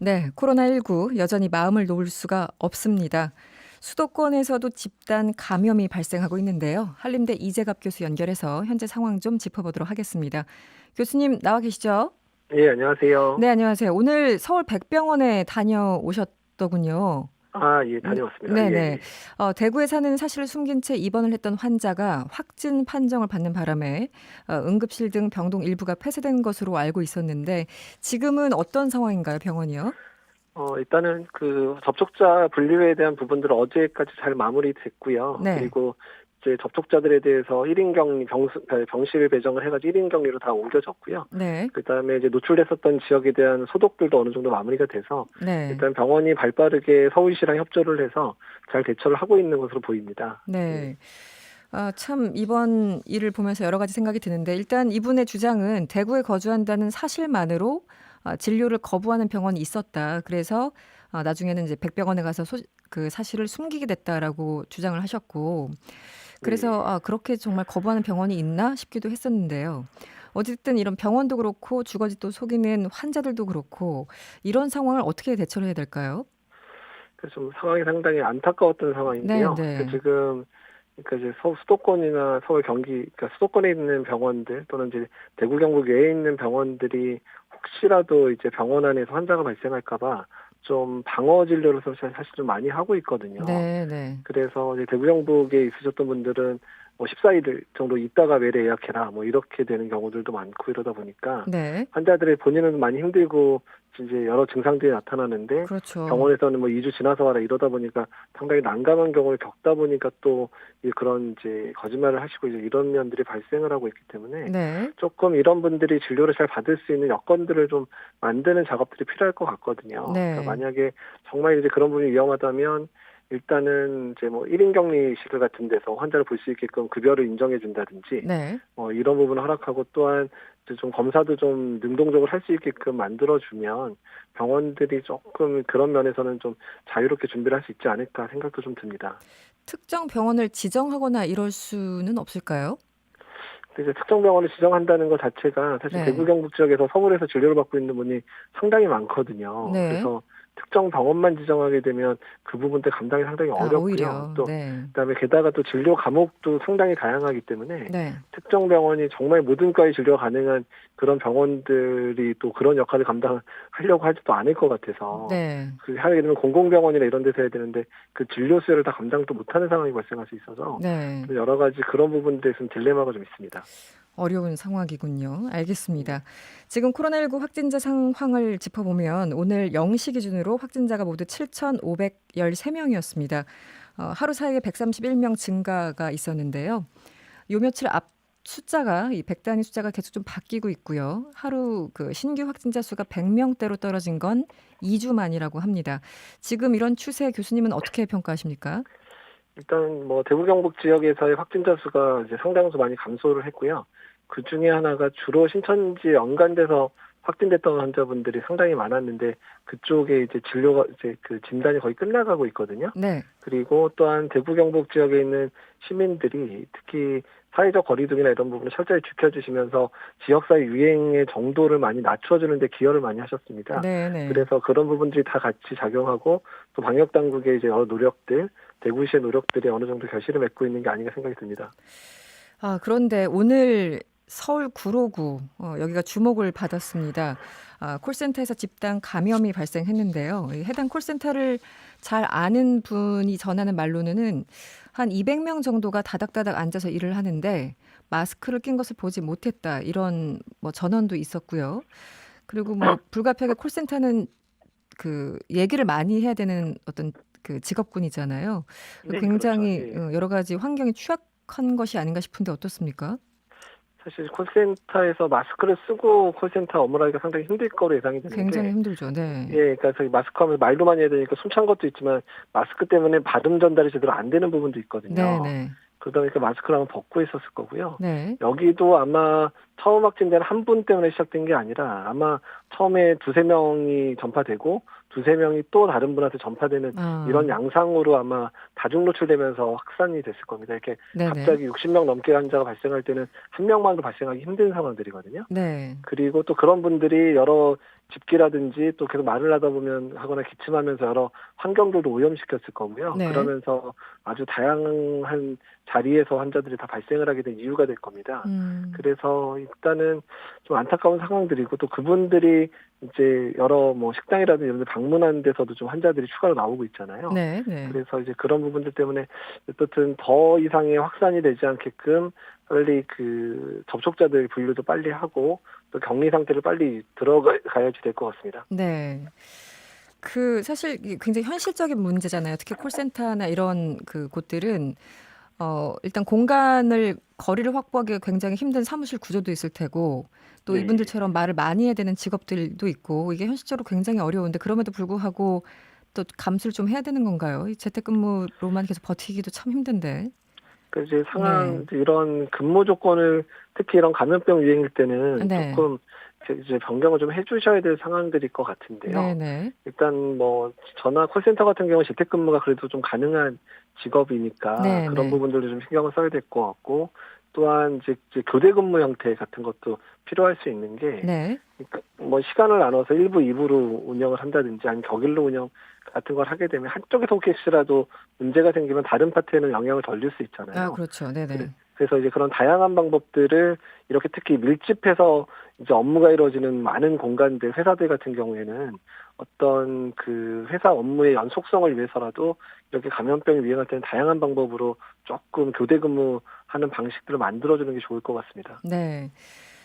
네, 코로나19 여전히 마음을 놓을 수가 없습니다. 수도권에서도 집단 감염이 발생하고 있는데요. 한림대 이재갑 교수 연결해서 현재 상황 좀 짚어보도록 하겠습니다. 교수님 나와 계시죠? 예, 안녕하세요. 네, 안녕하세요. 오늘 서울 백병원에 다녀오셨더군요. 예, 다녀왔습니다. 예, 네네. 예. 대구에 사는 사실을 숨긴 채 입원을 했던 환자가 확진 판정을 받는 바람에 응급실 등 병동 일부가 폐쇄된 것으로 알고 있었는데 지금은 어떤 상황인가요, 병원이요? 일단은 그 접촉자 분류에 대한 부분들은 어제까지 잘 마무리됐고요. 네. 그리고 이제 접촉자들에 대해서 1인 격리, 병실 배정을 해가지고 1인 격리로 다 옮겨졌고요. 네. 그다음에 이제 노출됐었던 지역에 대한 소독들도 어느 정도 마무리가 돼서 네. 일단 병원이 발빠르게 서울시랑 협조를 해서 잘 대처를 하고 있는 것으로 보입니다. 예. 네. 참 이번 일을 보면서 여러 가지 생각이 드는데 일단 이분의 주장은 대구에 거주한다는 사실만으로 진료를 거부하는 병원이 있었다. 그래서 나중에는 이제 백병원에 가서 그 사실을 숨기게 됐다라고 주장을 하셨고 그래서 예. 그렇게 정말 거부하는 병원이 있나 싶기도 했었는데요. 어쨌든 이런 병원도 그렇고 주거지 또 속이는 환자들도 그렇고 이런 상황을 어떻게 대처를 해야 될까요? 그래서 좀 상황이 상당히 안타까웠던 네, 상황인데요. 네. 지금 그러니까 이제 수도권이나 서울 경기, 그러니까 수도권에 있는 병원들 또는 이제 대구 경북 외에 있는 병원들이 혹시라도 이제 병원 안에서 환자가 발생할까봐 좀 방어 진료를 사실 좀 많이 하고 있거든요. 네, 네. 그래서 이제 대구 경북에 있으셨던 분들은 뭐 14일 정도 있다가 외래 예약해라 뭐 이렇게 되는 경우들도 많고 이러다 보니까 네. 환자들의 본인은 많이 힘들고 이제 여러 증상들이 나타나는데 그렇죠. 병원에서는 뭐 2주 지나서 와라 이러다 보니까 상당히 난감한 경우를 겪다 보니까 또 그런 이제 거짓말을 하시고 이제 이런 면들이 발생을 하고 있기 때문에 네. 조금 이런 분들이 진료를 잘 받을 수 있는 여건들을 좀 만드는 작업들이 필요할 것 같거든요. 그러니까 네. 만약에 정말 이제 그런 부분이 위험하다면 일단은 이제 뭐 1인 격리실 같은 데서 환자를 볼 수 있게끔 급여를 인정해 준다든지 네. 이런 부분을 허락하고 또한 이제 좀 검사도 좀 능동적으로 할 수 있게끔 만들어주면 병원들이 조금 그런 면에서는 좀 자유롭게 준비를 할 수 있지 않을까 생각도 좀 듭니다. 특정 병원을 지정하거나 이럴 수는 없을까요? 근데 이제 특정 병원을 지정한다는 것 자체가 사실 대구 네. 경북 지역에서 서울에서 진료를 받고 있는 분이 상당히 많거든요. 네. 그래서 특정 병원만 지정하게 되면 그 부분들 감당이 상당히 어렵고요. 오히려. 또 네. 그다음에 게다가 또 진료 과목도 상당히 다양하기 때문에 네. 특정 병원이 정말 모든 과의 진료가 가능한 그런 병원들이 또 그런 역할을 감당하려고 하지도 않을 것 같아서 네. 그 하게 되면 공공병원이나 이런 데서 해야 되는데 그 진료 수요를 다 감당도 못하는 상황이 발생할 수 있어서 네. 좀 여러 가지 그런 부분들에서는 딜레마가 좀 있습니다. 어려운 상황이군요. 음. 알겠습니다. 지금 코로나19 확진자 상황을 짚어보면 오늘 0시 기준으로 확진자가 모두 7,513명이었습니다. 하루 사이에 131명 증가가 있었는데요. 요 며칠 앞 숫자가 이 100단위 숫자가 계속 좀 바뀌고 있고요. 하루 그 신규 확진자 수가 100명대로 떨어진 건 2주 만이라고 합니다. 지금 이런 추세 교수님은 어떻게 평가하십니까? 일단 뭐 대구 경북 지역에서의 확진자 수가 이제 상당수 많이 감소를 했고요. 그 중에 하나가 주로 신천지 연관돼서 확진됐던 환자분들이 상당히 많았는데 그쪽에 이제 진료가 이제 그 진단이 거의 끝나가고 있거든요. 네. 그리고 또한 대구 경북 지역에 있는 시민들이 특히 사회적 거리두기나 이런 부분을 철저히 지켜주시면서 지역사회 유행의 정도를 많이 낮춰주는 데 기여를 많이 하셨습니다. 네네. 그래서 그런 부분들이 다 같이 작용하고 또 방역 당국의 이제 여러 노력들, 대구시의 노력들이 어느 정도 결실을 맺고 있는 게 아닌가 생각이 듭니다. 그런데 오늘 서울 구로구 여기가 주목을 받았습니다. 콜센터에서 집단 감염이 발생했는데요. 이 해당 콜센터를 잘 아는 분이 전하는 말로는 한 200명 정도가 다닥다닥 앉아서 일을 하는데 마스크를 낀 것을 보지 못했다. 이런 뭐 전언도 있었고요. 그리고 뭐 불가피하게 콜센터는 그 얘기를 많이 해야 되는 어떤 그 직업군이잖아요. 네, 그렇죠. 굉장히 예. 여러 가지 환경이 취약한 것이 아닌가 싶은데 어떻습니까? 사실 콜센터에서 마스크를 쓰고 콜센터 업무를 하기가 상당히 힘들 거로 예상이 되는 굉장히 게 힘들죠. 네. 그러니까 저기 마스크 하면 말로만 해야 되니까 숨찬 것도 있지만 마스크 때문에 발음 전달이 제대로 안 되는 부분도 있거든요. 네네. 그러다 보니까 마스크를 아마 벗고 있었을 거고요. 네. 여기도 아마 처음 확진된 한 분 때문에 시작된 게 아니라 아마 처음에 두세 명이 전파되고 두세 명이 또 다른 분한테 전파되는 아, 이런 양상으로 아마 다중 노출되면서 확산이 됐을 겁니다. 이렇게 네네. 갑자기 60명 넘게 환자가 발생할 때는 한 명만으로 발생하기 힘든 상황들이거든요. 네. 그리고 또 그런 분들이 여러 집기라든지 또 계속 말을 하다 보면 하거나 기침하면서 여러 환경들도 오염시켰을 거고요. 네. 그러면서 아주 다양한 자리에서 환자들이 다 발생을 하게 된 이유가 될 겁니다. 음, 그래서 일단은 좀 안타까운 상황들이고 또 그분들이 이제 여러 뭐 식당이라든지 이런 데 방문하는 데서도 좀 환자들이 추가로 나오고 있잖아요. 네, 네. 그래서 이제 그런 부분들 때문에 어쨌든 더 이상의 확산이 되지 않게끔 빨리 그 접촉자들 분류도 빨리 하고 또 격리 상태를 빨리 들어가야지 될 것 같습니다. 네. 그 사실 굉장히 현실적인 문제잖아요. 특히 콜센터나 이런 그 곳들은 일단 공간을 거리를 확보하기가 굉장히 힘든 사무실 구조도 있을 테고 또 네. 이분들처럼 말을 많이 해야 되는 직업들도 있고 이게 현실적으로 굉장히 어려운데 그럼에도 불구하고 또 감수를 좀 해야 되는 건가요? 이 재택근무로만 계속 버티기도 참 힘든데. 그 이제 네. 이런 근무 조건을 특히 이런 감염병 유행일 때는 네. 조금 이제 변경을 좀 해주셔야 될 상황들일 것 같은데요. 네네. 일단 뭐 전화 콜센터 같은 경우 재택근무가 그래도 좀 가능한 직업이니까 그런 네네. 부분들도 좀 신경을 써야 될 것 같고 또한 이제 교대 근무 형태 같은 것도 필요할 수 있는 게 네. 그러니까 뭐 시간을 나눠서 1부, 2부로 운영을 한다든지 아니면 격일로 운영 같은 걸 하게 되면 한쪽에서 혹시라도 문제가 생기면 다른 파트에는 영향을 덜 줄 수 아, 있잖아요. 그렇죠. 네네. 그래서 이제 그런 다양한 방법들을 이렇게 특히 밀집해서 이제 업무가 이루어지는 많은 공간들, 회사들 같은 경우에는 어떤 그 회사 업무의 연속성을 위해서라도 이렇게 감염병이 유행할 때는 다양한 방법으로 조금 교대 근무하는 방식들을 만들어주는 게 좋을 것 같습니다. 네.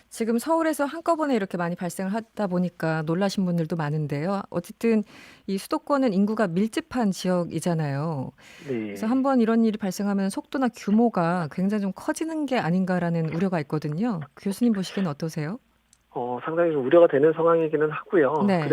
지금 서울에서 한꺼번에 이렇게 많이 발생을 하다 보니까 놀라신 분들도 많은데요. 어쨌든 이 수도권은 인구가 밀집한 지역이잖아요. 그래서 네. 한번 이런 일이 발생하면 속도나 규모가 굉장히 좀 커지는 게 아닌가라는 우려가 있거든요. 교수님 보시기엔 어떠세요? 상당히 좀 우려가 되는 상황이기는 하고요. 네.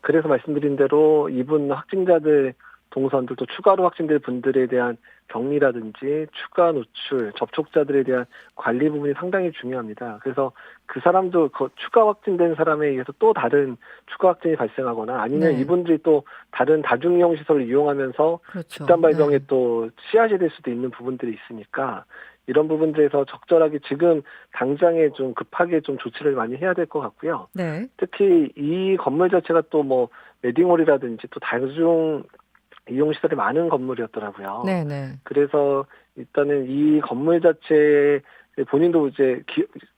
그래서 말씀드린 대로 이분 확진자들 동선들 또 추가로 확진될 분들에 대한 격리라든지 추가 노출, 접촉자들에 대한 관리 부분이 상당히 중요합니다. 그래서 그 사람도 그 추가 확진된 사람에 의해서 또 다른 추가 확진이 발생하거나 아니면 네. 이분들이 또 다른 다중이용 시설을 이용하면서 그렇죠. 집단 발병에 네. 또 씨앗이 될 수도 있는 부분들이 있으니까 이런 부분들에서 적절하게 지금 당장에 좀 급하게 좀 조치를 많이 해야 될 것 같고요. 네. 특히 이 건물 자체가 또 뭐 웨딩홀이라든지 또 다중 이용 시설이 많은 건물이었더라고요. 네, 네. 그래서 일단은 이 건물 자체에 본인도 이제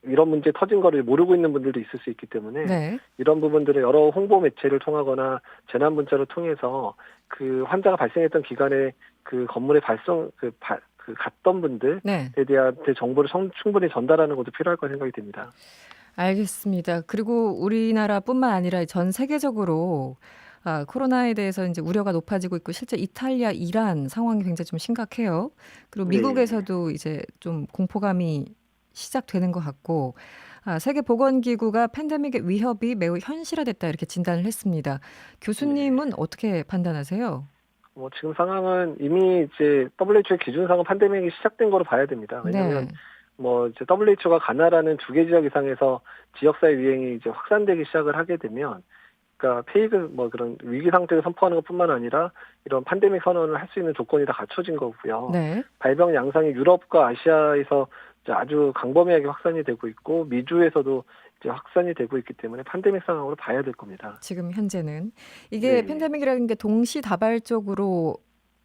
이런 문제 터진 거를 모르고 있는 분들도 있을 수 있기 때문에 네. 이런 부분들을 여러 홍보 매체를 통하거나 재난 문자를 통해서 그 환자가 발생했던 기간에 그 건물에 갔던 분들에 네. 대한 정보를 충분히 전달하는 것도 필요할 거라 생각이 됩니다. 알겠습니다. 그리고 우리나라뿐만 아니라 전 세계적으로 코로나에 대해서 이제 우려가 높아지고 있고 실제 이탈리아, 이란 상황이 굉장히 좀 심각해요. 그리고 네. 미국에서도 이제 좀 공포감이 시작되는 것 같고 세계보건기구가 팬데믹의 위협이 매우 현실화됐다 이렇게 진단을 했습니다. 네. 교수님은 어떻게 판단하세요? 지금 상황은 이미 이제 WHO의 기준상은 팬데믹이 시작된 거로 봐야 됩니다. 왜냐하면 네, 이제 WHO가 가나라는 2개 지역 이상에서 지역사회 유행이 이제 확산되기 시작을 하게 되면, 그러니까 페이크 그런 위기 상태를 선포하는 것뿐만 아니라 이런 팬데믹 선언을 할 수 있는 조건이 다 갖춰진 거고요. 네. 발병 양상이 유럽과 아시아에서 이제 아주 광범위하게 확산이 되고 있고 미주에서도 이제 확산이 되고 있기 때문에 팬데믹 상황으로 봐야 될 겁니다. 지금 현재는 이게 네. 팬데믹이라는 게 동시다발적으로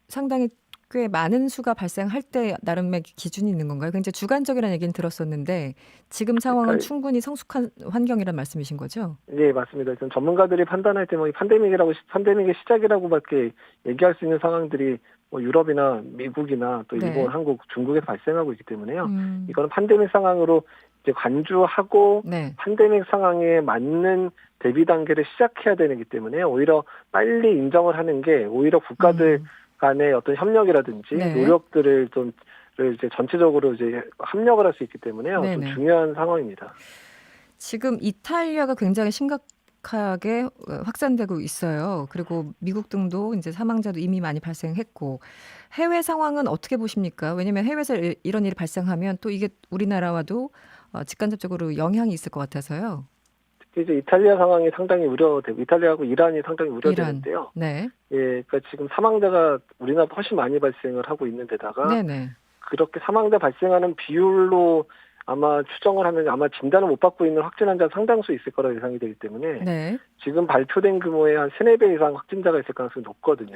상당히 꽤 많은 수가 발생할 때 나름의 기준이 있는 건가요? 굉장히 주관적이라는 얘기는 들었었는데 지금 상황은 그러니까 충분히 성숙한 환경이란 말씀이신 거죠? 네, 맞습니다. 좀 전문가들이 판단할 때 이 팬데믹의 시작이라고밖에 얘기할 수 있는 상황들이 유럽이나 미국이나 또 일본, 네. 한국, 중국에서 발생하고 있기 때문에요. 음, 이거는 팬데믹 상황으로 이제 관주하고 네. 팬데믹 상황에 맞는 대비 단계를 시작해야 되기 때문에 오히려 빨리 인정을 하는 게 오히려 국가들 음, 간의 어떤 협력이라든지 네. 노력들을 이제 전체적으로 이제 합력을 할 수 있기 때문에요. 좀 네네. 중요한 상황입니다. 지금 이탈리아가 굉장히 심각한 급격하게 확산되고 있어요. 그리고 미국 등도 이제 사망자도 이미 많이 발생했고 해외 상황은 어떻게 보십니까? 왜냐하면 해외에서 이런 일이 발생하면 또 이게 우리나라와도 직간접적으로 영향이 있을 것 같아서요. 특히 이제 이탈리아 상황이 상당히 우려되고 이탈리아하고 이란이 상당히 우려되는데요. 네. 예, 그러니까 지금 사망자가 우리나라보다 훨씬 많이 발생을 하고 있는 데다가 네네. 그렇게 사망자 발생하는 비율로 아마 추정을 하면 아마 진단을 못 받고 있는 확진 환자 상당수 있을 거라 예상이 되기 때문에 네. 지금 발표된 규모의 한 3, 4배 이상 확진자가 있을 가능성이 높거든요.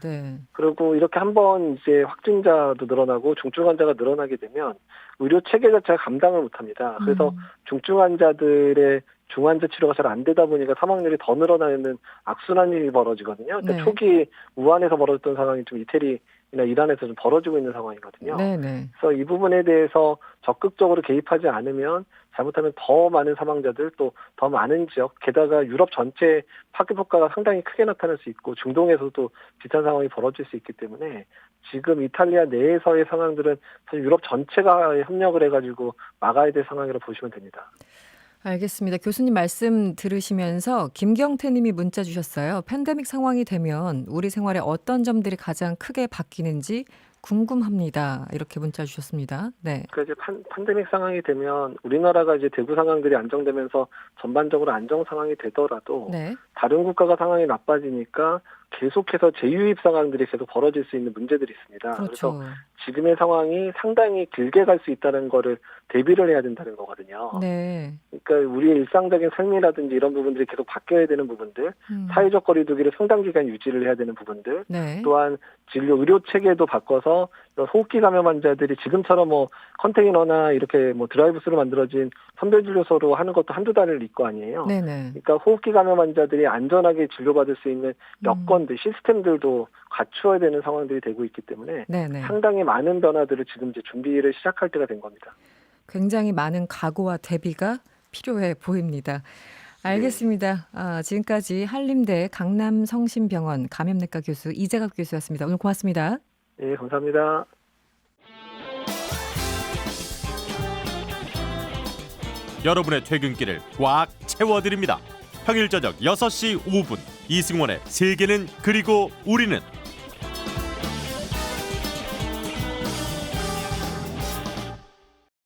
네. 그리고 이렇게 한번 이제 확진자도 늘어나고 중증 환자가 늘어나게 되면 의료 체계 자체가 감당을 못 합니다. 그래서 중증 환자들의 중환자 치료가 잘 안 되다 보니까 사망률이 더 늘어나는 악순환이 벌어지거든요. 그러니까 네. 초기 우한에서 벌어졌던 상황이 좀 이태리나 이란에서 좀 벌어지고 있는 상황이거든요. 네네. 그래서 이 부분에 대해서 적극적으로 개입하지 않으면 잘못하면 더 많은 사망자들 또 더 많은 지역 게다가 유럽 전체 파급 효과가 상당히 크게 나타날 수 있고 중동에서도 비슷한 상황이 벌어질 수 있기 때문에 지금 이탈리아 내에서의 상황들은 사실 유럽 전체가 협력을 해가지고 막아야 될 상황이라고 보시면 됩니다. 알겠습니다. 교수님 말씀 들으시면서 김경태 님이 문자 주셨어요. 팬데믹 상황이 되면 우리 생활에 어떤 점들이 가장 크게 바뀌는지 궁금합니다. 이렇게 문자 주셨습니다. 네. 그러니까 이제 팬데믹 상황이 되면 우리나라가 이제 대구 상황들이 안정되면서 전반적으로 안정 상황이 되더라도 네. 다른 국가가 상황이 나빠지니까 계속해서 재유입 상황들이 계속 벌어질 수 있는 문제들이 있습니다. 그렇죠. 그래서 지금의 상황이 상당히 길게 갈 수 있다는 거를 대비를 해야 된다는 거거든요. 네. 그러니까 우리의 일상적인 삶이라든지 이런 부분들이 계속 바뀌어야 되는 부분들, 사회적 거리두기를 상당 기간 유지를 해야 되는 부분들, 네. 또한 진료 의료 체계도 바꿔서 호흡기 감염 환자들이 지금처럼 뭐 컨테이너나 이렇게 뭐 드라이브스로 만들어진 선별진료소로 하는 것도 한두 달을 있고 아니에요. 네네. 그러니까 호흡기 감염 환자들이 안전하게 진료받을 수 있는 여건들, 시스템들도 갖추어야 되는 상황들이 되고 있기 때문에 네네. 상당히 많은 변화들을 지금 이제 준비를 시작할 때가 된 겁니다. 굉장히 많은 각오와 대비가 필요해 보입니다. 알겠습니다. 지금까지 한림대 강남성심병원 감염내과 교수 이재갑 교수였습니다. 오늘 고맙습니다. 네, 감사합니다. 여러분의 퇴근길을 꽉 채워드립니다. 평일 저녁 6시 5분 이승원의 세계는 그리고 우리는